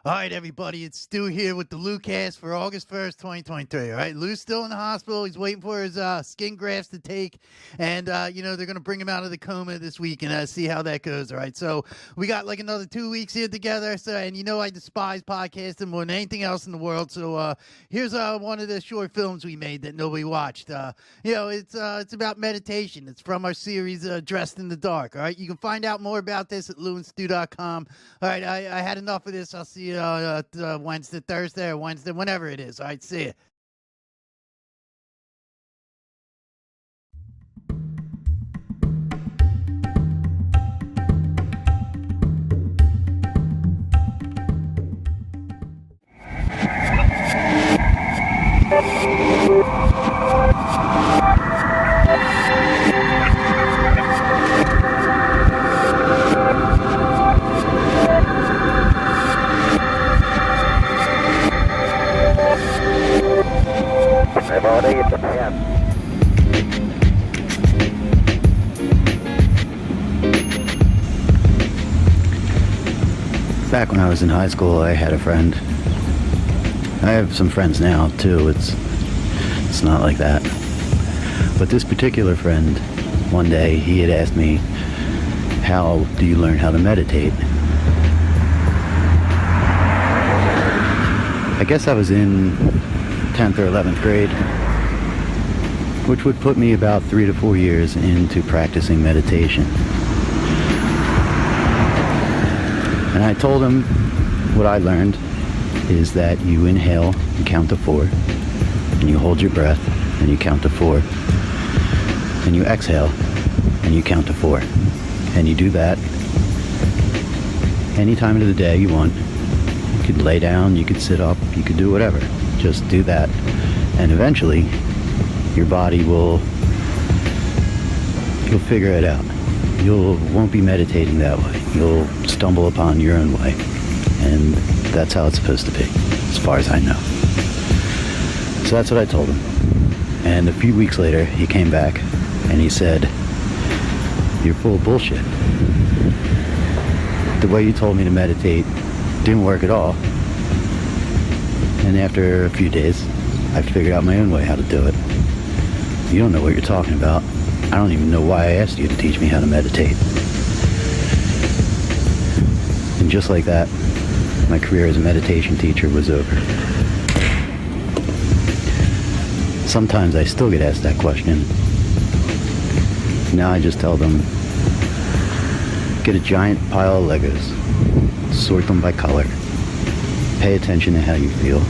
All right, everybody, it's Stu here with the LouCast for August 1st, 2023. All right, Lou's still in the hospital. He's waiting for his skin grafts to take. And, they're going to bring him out of the coma this week and see how that goes. All right, so we got like another 2 weeks here together. So, and I despise podcasting more than anything else in the world. So here's one of the short films we made that nobody watched. It's about meditation. It's from our series Dressed in the Dark. All right, you can find out more about this at louandstu.com. All right, I had enough of this. I'll see you Wednesday, Thursday, or Wednesday, whenever it is. All right, see you. Back when I was in high school, I had a friend. I have some friends now, too. It's not like that. But this particular friend, one day, he had asked me, how do you learn how to meditate? I guess I was in 10th or 11th grade, which would put me about 3 to 4 years into practicing meditation. And I told him what I learned is that you inhale and count to 4, and you hold your breath and you count to 4, and you exhale and you count to 4. And you do that any time of the day you want. You could lay down, you could sit up, you could do whatever. Just do that. And eventually your body you'll figure it out. Won't be meditating that way. You'll stumble upon your own way. And that's how it's supposed to be, as far as I know. So that's what I told him. And a few weeks later, he came back and he said, "You're full of bullshit. The way you told me to meditate didn't work at all." And after a few days, I figured out my own way how to do it. You don't know what you're talking about. I don't even know why I asked you to teach me how to meditate. And just like that, my career as a meditation teacher was over. Sometimes I still get asked that question. Now I just tell them, get a giant pile of Legos, sort them by color, pay attention to how you feel,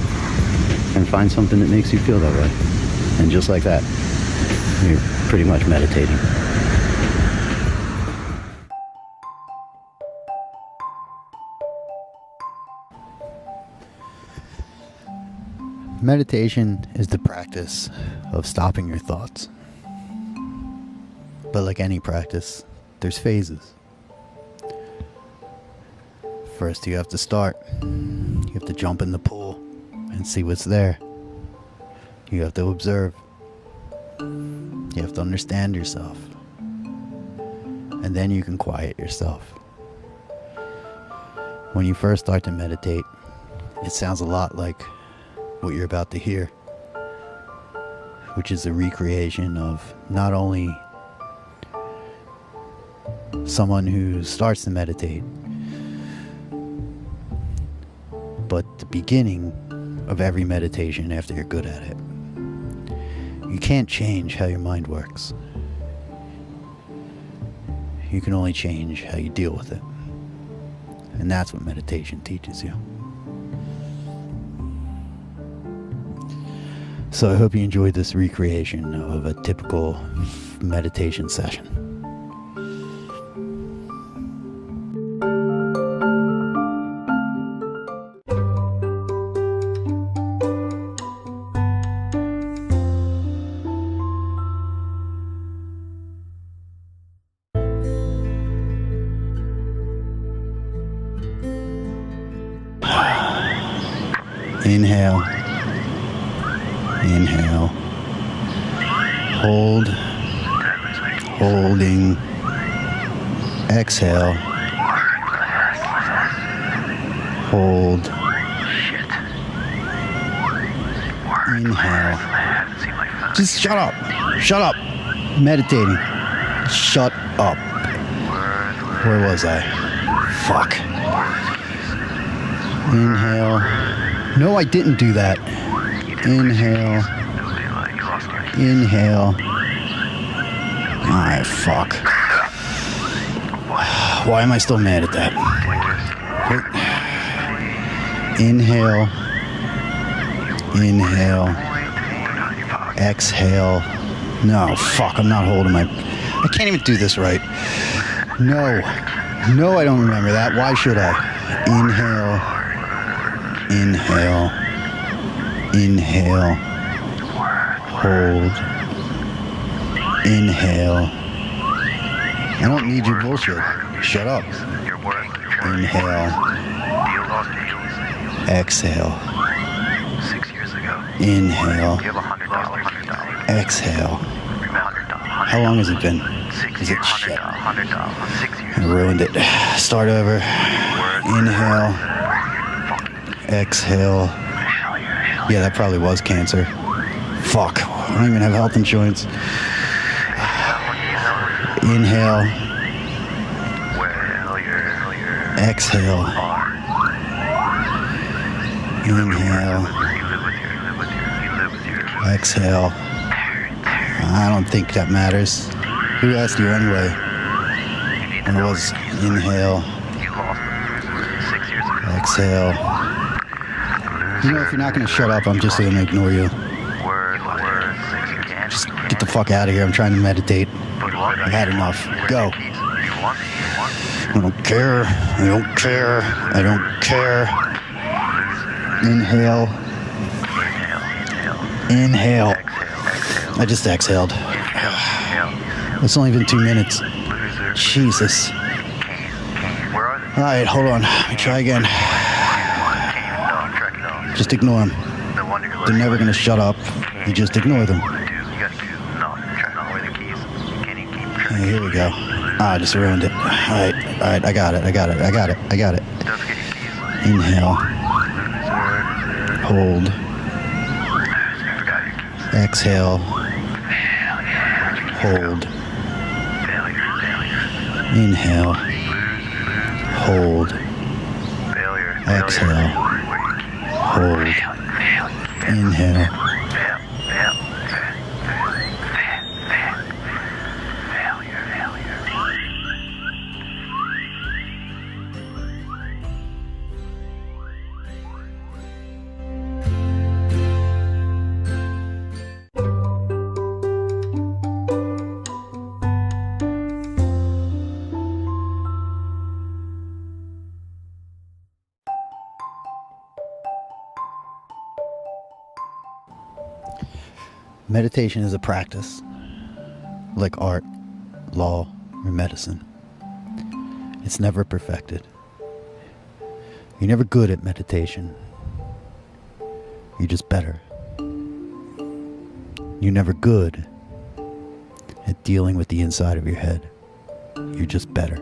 and find something that makes you feel that way. And just like that, you're pretty much meditating. Meditation is the practice of stopping your thoughts. But like any practice, there's phases. First, you have to start. You have to jump in the pool and see what's there. You have to observe. You have to understand yourself. And then you can quiet yourself. When you first start to meditate, it sounds a lot like what you're about to hear, which is a recreation of not only someone who starts to meditate, but the beginning of every meditation after you're good at it. You can't change how your mind works. You can only change how you deal with it. And that's what meditation teaches you. So I hope you enjoyed this recreation of a typical meditation session. Inhale. Inhale. Hold. Holding. Exhale. Hold. Inhale. Just shut up. Shut up. Meditating. Shut up. Where was I? Fuck. Inhale. No, I didn't do that. Inhale. Inhale. Alright, fuck. Why am I still mad at that? Inhale. Inhale. Exhale. No, fuck, I'm not holding my... I can't even do this right. No. No, I don't remember that. Why should I? Inhale. Inhale. Inhale. Hold. Inhale. I don't need your bullshit. Shut up. Inhale. Exhale. Inhale. Exhale. How long has it been? Is it shit? I ruined it. Start over. Inhale. Exhale. Yeah, that probably was cancer. Fuck. I don't even have health insurance. Inhale. Exhale. Inhale. Exhale. I don't think that matters. Who asked you anyway? And it was inhale. Exhale. You know, if you're not going to shut up, I'm just going to ignore you. Just get the fuck out of here. I'm trying to meditate. I've had enough. Go. I don't care. I don't care. I don't care. Inhale. Inhale. I just exhaled. It's only been 2 minutes. Jesus. Alright, hold on. Let me try again. Just ignore them. They're never going to shut up. You just ignore them. Okay, here we go. I just ruined it. Alright, I got it. I got it. Inhale. Hold. Exhale. Hold. Inhale. Hold. Exhale. Hold. Inhale. Meditation is a practice, like art, law, or medicine. It's never perfected. You're never good at meditation. You're just better. You're never good at dealing with the inside of your head. You're just better.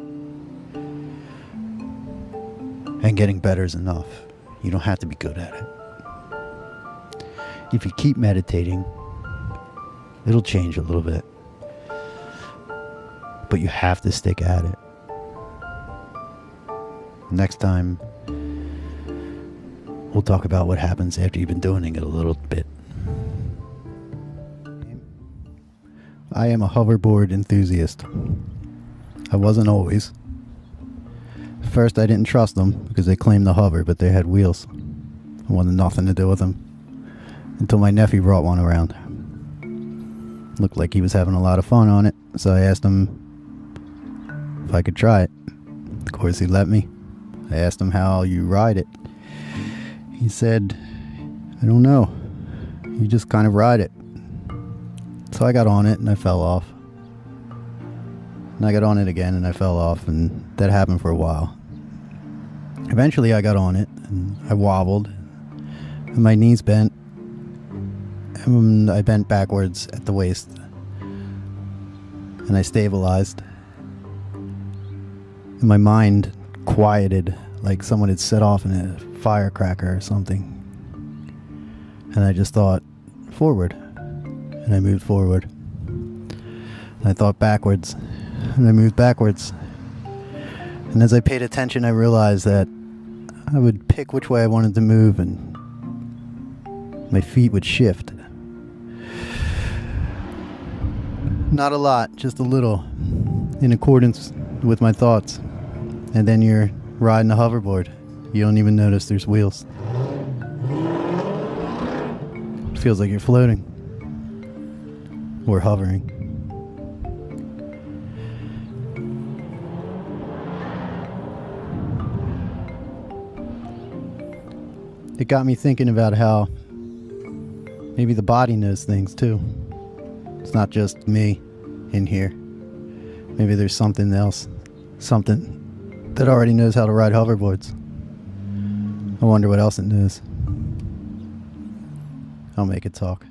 And getting better is enough. You don't have to be good at it. If you keep meditating, it'll change a little bit. But you have to stick at it. Next time, we'll talk about what happens after you've been doing it a little bit. I am a hoverboard enthusiast. I wasn't always. First, I didn't trust them because they claimed to hover, but they had wheels. I wanted nothing to do with them. Until my nephew brought one around. Looked like he was having a lot of fun on it, so I asked him if I could try it. Of course, he let me. I asked him how you ride it. He said, I don't know. You just kind of ride it. So I got on it and I fell off. And I got on it again and I fell off, and that happened for a while. Eventually I got on it and I wobbled and my knees bent. And I bent backwards at the waist and I stabilized. And my mind quieted like someone had set off in a firecracker or something. And I just thought, forward. And I moved forward. And I thought backwards. And I moved backwards. And as I paid attention, I realized that I would pick which way I wanted to move and my feet would shift. Not a lot, just a little, in accordance with my thoughts. And then you're riding a hoverboard. You don't even notice there's wheels. It feels like you're floating. Or hovering. It got me thinking about how maybe the body knows things too. It's not just me in here. Maybe there's something else. Something that already knows how to ride hoverboards. I wonder what else it knows. I'll make it talk.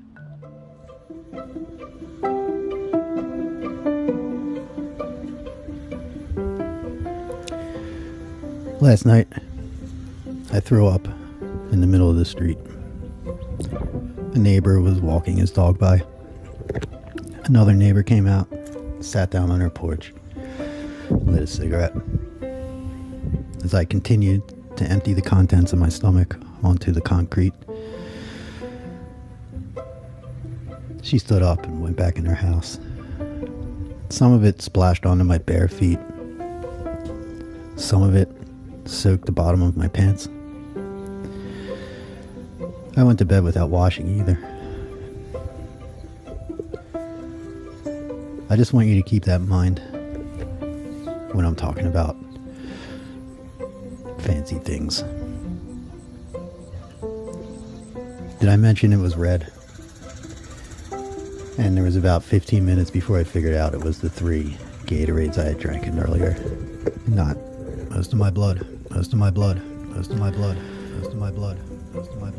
Last night, I threw up in the middle of the street. A neighbor was walking his dog by. Another neighbor came out, sat down on her porch, lit a cigarette. As I continued to empty the contents of my stomach onto the concrete, she stood up and went back in her house. Some of it splashed onto my bare feet. Some of it soaked the bottom of my pants. I went to bed without washing either. I just want you to keep that in mind when I'm talking about fancy things. Did I mention it was red? And there was about 15 minutes before I figured out it was the 3 Gatorades I had drank earlier. Not most of my blood, most of my blood, most of my blood, most of my blood.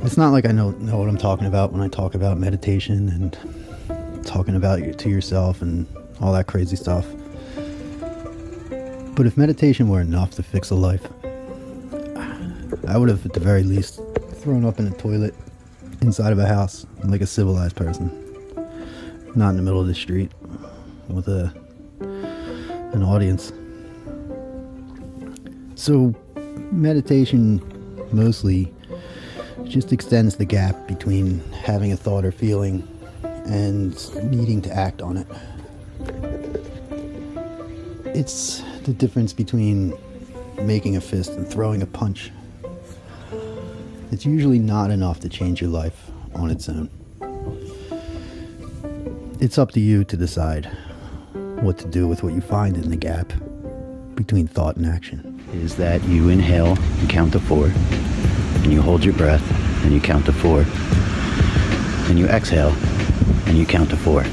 It's not like I know what I'm talking about when I talk about meditation and talking about you to yourself and all that crazy stuff. But if meditation were enough to fix a life, I would have at the very least thrown up in a toilet inside of a house like a civilized person. Not in the middle of the street with an audience. So meditation mostly just extends the gap between having a thought or feeling and needing to act on it. It's the difference between making a fist and throwing a punch. It's usually not enough to change your life on its own. It's up to you to decide what to do with what you find in the gap between thought and action. Is that you inhale and count to 4, and you hold your breath and you count to 4, and you exhale and you count to 4.